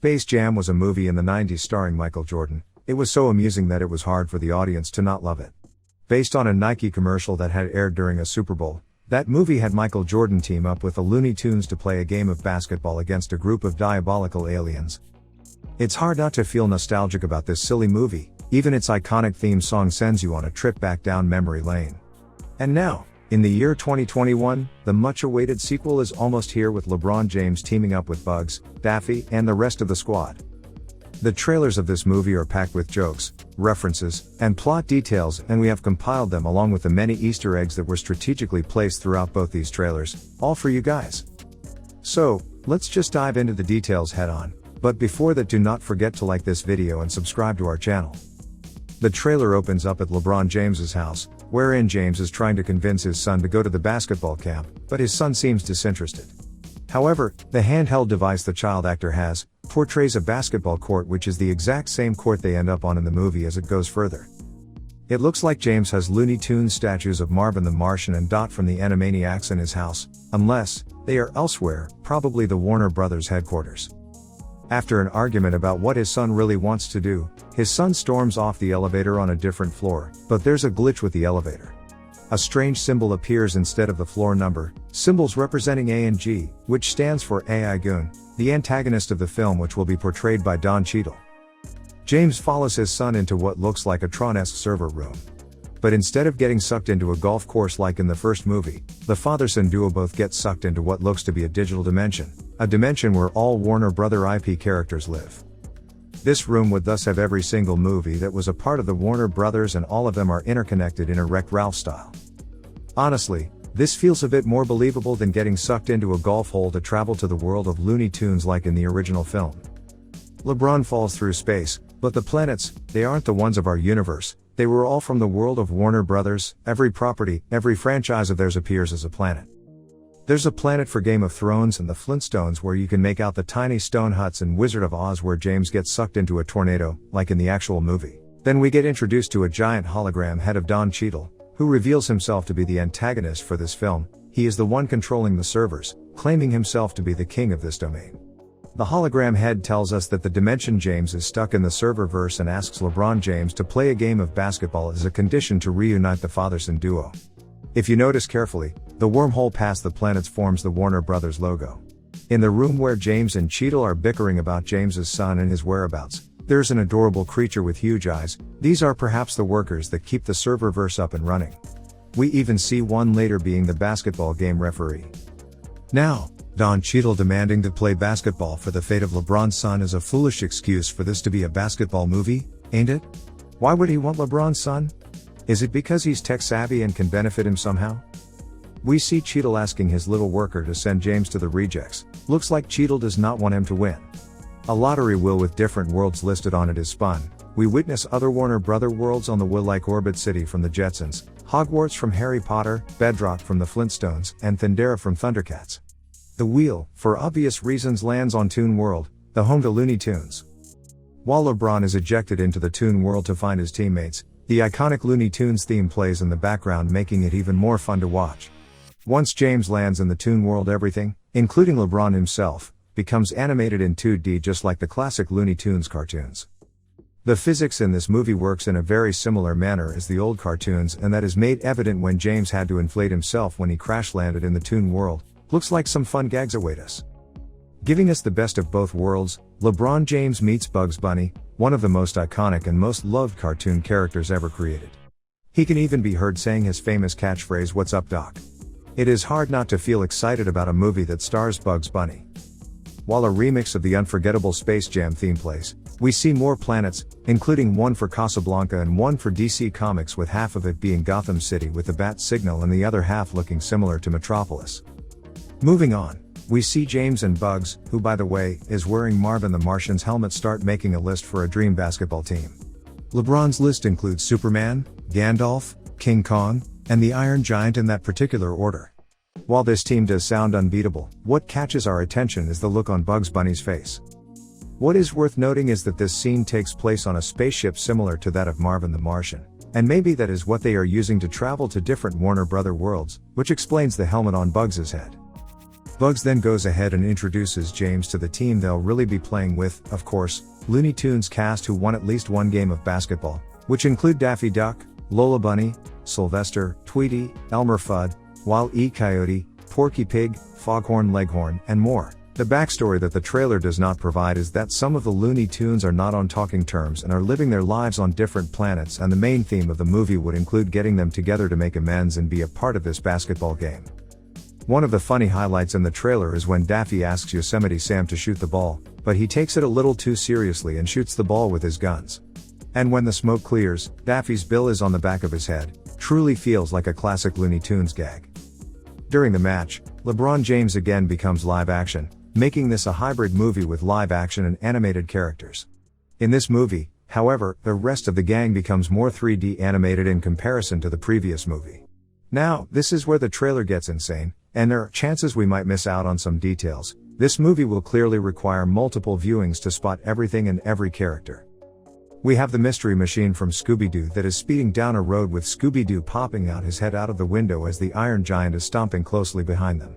Space Jam was a movie in the 90s starring Michael Jordan. It was so amusing that it was hard for the audience to not love it. Based on a Nike commercial that had aired during a Super Bowl, that movie had Michael Jordan team up with the Looney Tunes to play a game of basketball against a group of diabolical aliens. It's hard not to feel nostalgic about this silly movie, even its iconic theme song sends you on a trip back down memory lane. And now, in the year 2021, the much-awaited sequel is almost here with LeBron James teaming up with Bugs, Daffy, and the rest of the squad. The trailers of this movie are packed with jokes, references, and plot details, and we have compiled them along with the many Easter eggs that were strategically placed throughout both these trailers, all for you guys. So, let's just dive into the details head on, but before that, do not forget to like this video and subscribe to our channel. The trailer opens up at LeBron James's house, wherein James is trying to convince his son to go to the basketball camp, but his son seems disinterested. However, the handheld device the child actor has portrays a basketball court, which is the exact same court they end up on in the movie as it goes further. It looks like James has Looney Tunes statues of Marvin the Martian and Dot from the Animaniacs in his house, unless they are elsewhere, probably the Warner Brothers headquarters. After an argument about what his son really wants to do, his son storms off the elevator on a different floor, but there's a glitch with the elevator. A strange symbol appears instead of the floor number, symbols representing A and G, which stands for AI Goon, the antagonist of the film, which will be portrayed by Don Cheadle. James follows his son into what looks like a Tron-esque server room. But instead of getting sucked into a golf course like in the first movie, the father-son duo both get sucked into what looks to be a digital dimension, a dimension where all Warner Brother IP characters live. This room would thus have every single movie that was a part of the Warner Brothers, and all of them are interconnected in a Wreck-It Ralph style. Honestly, this feels a bit more believable than getting sucked into a golf hole to travel to the world of Looney Tunes like in the original film. LeBron falls through space, but the planets, they aren't the ones of our universe, they were all from the world of Warner Brothers. Every property, every franchise of theirs appears as a planet. There's a planet for Game of Thrones and the Flintstones where you can make out the tiny stone huts, and Wizard of Oz where James gets sucked into a tornado, like in the actual movie. Then we get introduced to a giant hologram head of Don Cheadle, who reveals himself to be the antagonist for this film. He is the one controlling the servers, claiming himself to be the king of this domain. The hologram head tells us that the dimension James is stuck in the serververse and asks LeBron James to play a game of basketball as a condition to reunite the father-son duo. If you notice carefully, the wormhole past the planets forms the Warner Brothers logo. In the room where James and Cheadle are bickering about James's son and his whereabouts, there's an adorable creature with huge eyes. These are perhaps the workers that keep the serververse up and running. We even see one later being the basketball game referee. Now, Don Cheadle demanding to play basketball for the fate of LeBron's son is a foolish excuse for this to be a basketball movie, ain't it? Why would he want LeBron's son? Is it because he's tech savvy and can benefit him somehow? We see Cheadle asking his little worker to send James to the rejects. Looks like Cheadle does not want him to win. A lottery wheel with different worlds listed on it is spun. We witness other Warner Brother worlds on the wheel like Orbit City from the Jetsons, Hogwarts from Harry Potter, Bedrock from the Flintstones, and Thundera from Thundercats. The wheel, for obvious reasons, lands on Toon World, the home to Looney Tunes. While LeBron is ejected into the Toon World to find his teammates, the iconic Looney Tunes theme plays in the background, making it even more fun to watch. Once James lands in the Toon World, everything, including LeBron himself, becomes animated in 2D just like the classic Looney Tunes cartoons. The physics in this movie works in a very similar manner as the old cartoons, and that is made evident when James had to inflate himself when he crash landed in the Toon World. Looks like some fun gags await us. Giving us the best of both worlds, LeBron James meets Bugs Bunny, one of the most iconic and most loved cartoon characters ever created. He can even be heard saying his famous catchphrase, "What's up, Doc?" It is hard not to feel excited about a movie that stars Bugs Bunny. While a remix of the unforgettable Space Jam theme plays, we see more planets, including one for Casablanca and one for DC Comics, with half of it being Gotham City with the bat signal and the other half looking similar to Metropolis. Moving on, we see James and Bugs, who by the way, is wearing Marvin the Martian's helmet, start making a list for a dream basketball team. LeBron's list includes Superman, Gandalf, King Kong, and the Iron Giant in that particular order. While this team does sound unbeatable, what catches our attention is the look on Bugs Bunny's face. What is worth noting is that this scene takes place on a spaceship similar to that of Marvin the Martian, and maybe that is what they are using to travel to different Warner Brother worlds, which explains the helmet on Bugs' head. Bugs then goes ahead and introduces James to the team they'll really be playing with, of course, Looney Tunes cast who won at least one game of basketball, which include Daffy Duck, Lola Bunny, Sylvester, Tweety, Elmer Fudd, Wile E. Coyote, Porky Pig, Foghorn Leghorn, and more. The backstory that the trailer does not provide is that some of the Looney Tunes are not on talking terms and are living their lives on different planets, and the main theme of the movie would include getting them together to make amends and be a part of this basketball game. One of the funny highlights in the trailer is when Daffy asks Yosemite Sam to shoot the ball, but he takes it a little too seriously and shoots the ball with his guns. And when the smoke clears, Daffy's bill is on the back of his head. Truly feels like a classic Looney Tunes gag. During the match, LeBron James again becomes live action, making this a hybrid movie with live action and animated characters. In this movie, however, the rest of the gang becomes more 3D animated in comparison to the previous movie. Now, this is where the trailer gets insane, and there are chances we might miss out on some details. This movie will clearly require multiple viewings to spot everything and every character. We have the mystery machine from Scooby-Doo that is speeding down a road with Scooby-Doo popping out his head out of the window as the Iron Giant is stomping closely behind them.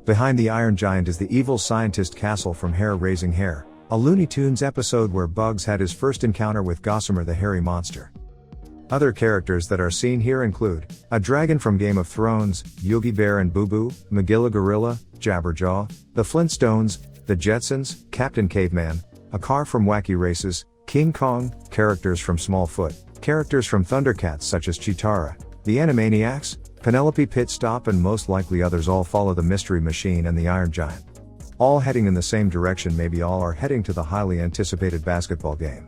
Behind the Iron Giant is the evil scientist Castle from Hair Raising Hair, a Looney Tunes episode where Bugs had his first encounter with Gossamer the hairy monster. Other characters that are seen here include a dragon from Game of Thrones, Yogi Bear and Boo Boo, Magilla Gorilla, Jabberjaw, the Flintstones, the Jetsons, Captain Caveman, a car from Wacky Races, King Kong, characters from Smallfoot, characters from Thundercats such as Cheetara, the Animaniacs, Penelope Pitstop, and most likely others all follow the Mystery Machine and the Iron Giant. All heading in the same direction, maybe all are heading to the highly anticipated basketball game.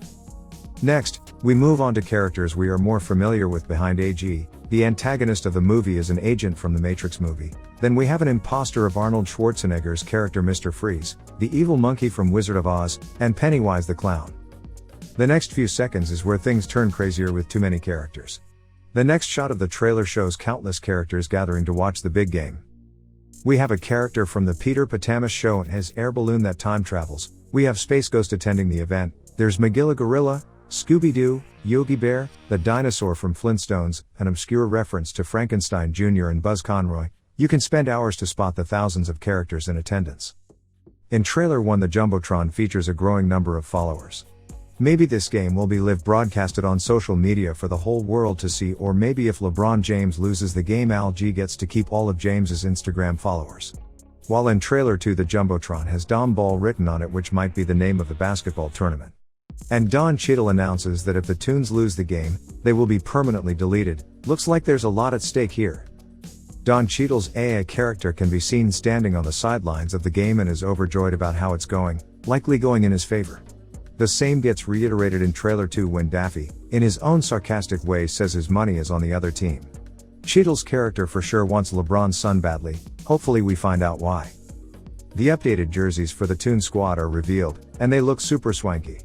Next, we move on to characters we are more familiar with behind AG. The antagonist of the movie is an agent from the Matrix movie. Then we have an imposter of Arnold Schwarzenegger's character Mr. Freeze, the evil monkey from Wizard of Oz, and Pennywise the Clown. The next few seconds is where things turn crazier with too many characters. The next shot of the trailer shows countless characters gathering to watch the big game. We have a character from the Peter Patamas show and his air balloon that time travels. We have Space Ghost attending the event. There's Magilla Gorilla, Scooby-Doo, Yogi Bear, the dinosaur from Flintstones, an obscure reference to Frankenstein Jr. and Buzz Conroy. You can spend hours to spot the thousands of characters in attendance. In Trailer 1, the Jumbotron features a growing number of followers. Maybe this game will be live broadcasted on social media for the whole world to see, or maybe if LeBron James loses the game, Al G gets to keep all of James's Instagram followers. While in Trailer 2, the Jumbotron has Dom Ball written on it, which might be the name of the basketball tournament. And Don Cheadle announces that if the Toons lose the game, they will be permanently deleted. Looks like there's a lot at stake here. Don Cheadle's AI character can be seen standing on the sidelines of the game and is overjoyed about how it's going, likely going in his favor. The same gets reiterated in Trailer 2 when Daffy, in his own sarcastic way, says his money is on the other team. Cheadle's character for sure wants LeBron's son badly. Hopefully we find out why. The updated jerseys for the Toon Squad are revealed, and they look super swanky.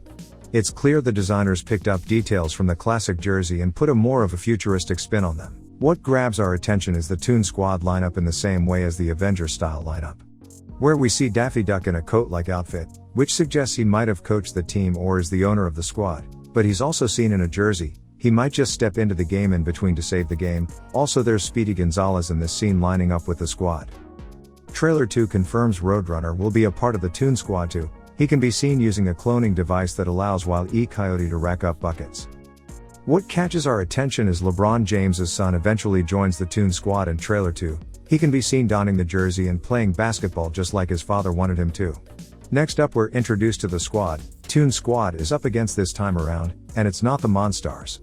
It's clear the designers picked up details from the classic jersey and put a more of a futuristic spin on them. What grabs our attention is the Toon Squad lineup in the same way as the Avengers style lineup, where we see Daffy Duck in a coat-like outfit, which suggests he might have coached the team or is the owner of the squad, but he's also seen in a jersey. He might just step into the game in between to save the game. Also, there's Speedy Gonzalez in this scene lining up with the squad. Trailer 2 confirms Roadrunner will be a part of the Toon Squad too. He can be seen using a cloning device that allows Wile E. Coyote to rack up buckets. What catches our attention is LeBron James's son eventually joins the Toon Squad in Trailer 2. He can be seen donning the jersey and playing basketball just like his father wanted him to. Next up, we're introduced to the squad. Toon Squad is up against this time around, and it's not the Monstars.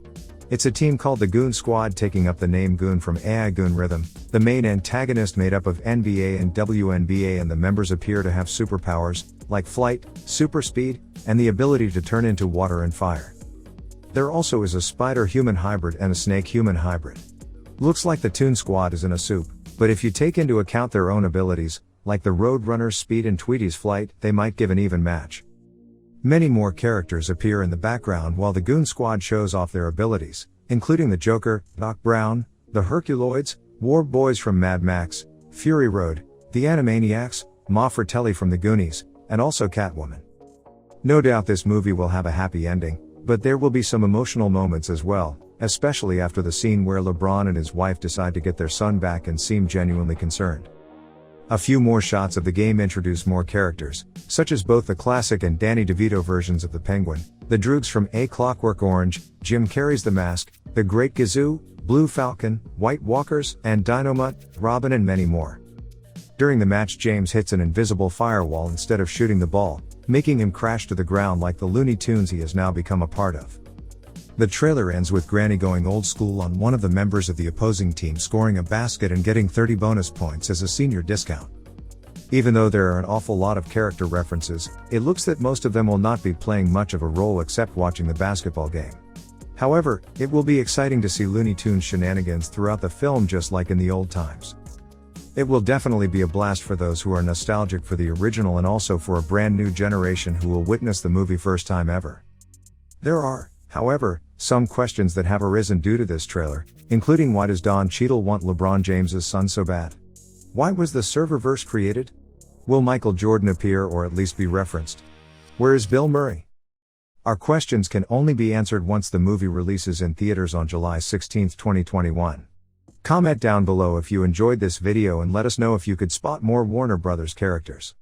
It's a team called the Goon Squad, taking up the name Goon from AI Goon Rhythm, the main antagonist made up of NBA and WNBA, and the members appear to have superpowers, like flight, super speed, and the ability to turn into water and fire. There also is a spider-human hybrid and a snake-human hybrid. Looks like the Toon Squad is in a soup, but if you take into account their own abilities, like the Roadrunner's speed and Tweety's flight, they might give an even match. Many more characters appear in the background while the Goon Squad shows off their abilities, including the Joker, Doc Brown, the Herculoids, War Boys from Mad Max, Fury Road, the Animaniacs, Ma Fratelli from the Goonies, and also Catwoman. No doubt this movie will have a happy ending, but there will be some emotional moments as well, especially after the scene where LeBron and his wife decide to get their son back and seem genuinely concerned. A few more shots of the game introduce more characters, such as both the classic and Danny DeVito versions of the Penguin, the Droogs from A Clockwork Orange, Jim Carrey's The Mask, The Great Gazoo, Blue Falcon, White Walkers, and Dynomutt, Robin and many more. During the match, James hits an invisible firewall instead of shooting the ball, making him crash to the ground like the Looney Tunes he has now become a part of. The trailer ends with Granny going old school on one of the members of the opposing team scoring a basket and getting 30 bonus points as a senior discount. Even though there are an awful lot of character references, it looks that most of them will not be playing much of a role except watching the basketball game. However, it will be exciting to see Looney Tunes shenanigans throughout the film just like in the old times. It will definitely be a blast for those who are nostalgic for the original and also for a brand new generation who will witness the movie first time ever. There are, however, some questions that have arisen due to this trailer, including why does Don Cheadle want LeBron James's son so bad? Why was the Serververse created? Will Michael Jordan appear or at least be referenced? Where is Bill Murray? Our questions can only be answered once the movie releases in theaters on July 16, 2021. Comment down below if you enjoyed this video and let us know if you could spot more Warner Brothers characters.